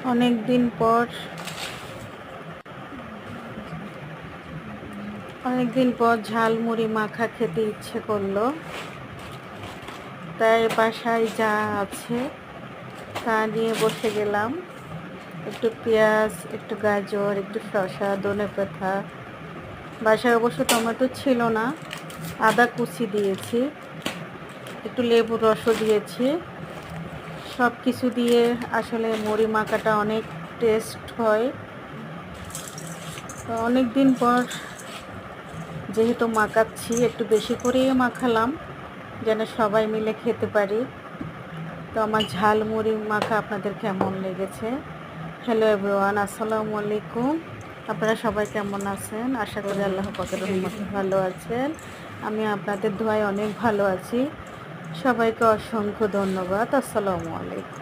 অনেকদিন পর ঝালমুড়ি মাখা খেতে ইচ্ছে করলো, তাই বাসায় যা আছে তা নিয়ে বসে গেলাম। একটু পেঁয়াজ, একটু গাজর, একটু শসা, ধনেপাতা, বাসায় অবশ্য টমেটো ছিল না, আদা কুচি দিয়েছি, একটু লেবুর রসও দিয়েছি। সব কিছু দিয়ে আসলে মুড়ি মাখাটা অনেক টেস্ট হয়। তো অনেক দিন পর যেহেতু মাখাচ্ছি, একটু বেশি করেই মাখালাম যেন সবাই মিলে খেতে পারি। তো আমার ঝালমুড়ি মাখা আপনাদের কেমন লেগেছে? হ্যালো এভরিওয়ান, আসসালামু আলাইকুম। আপনারা সবাই কেমন আছেন? আশা করি আল্লাহ পাকের রহমতে ভালো আছেন। আমি আপনাদের দোয়ায় অনেক ভালো আছি। সবাইকে অসংখ্য ধন্যবাদ। আসসালামু আলাইকুম।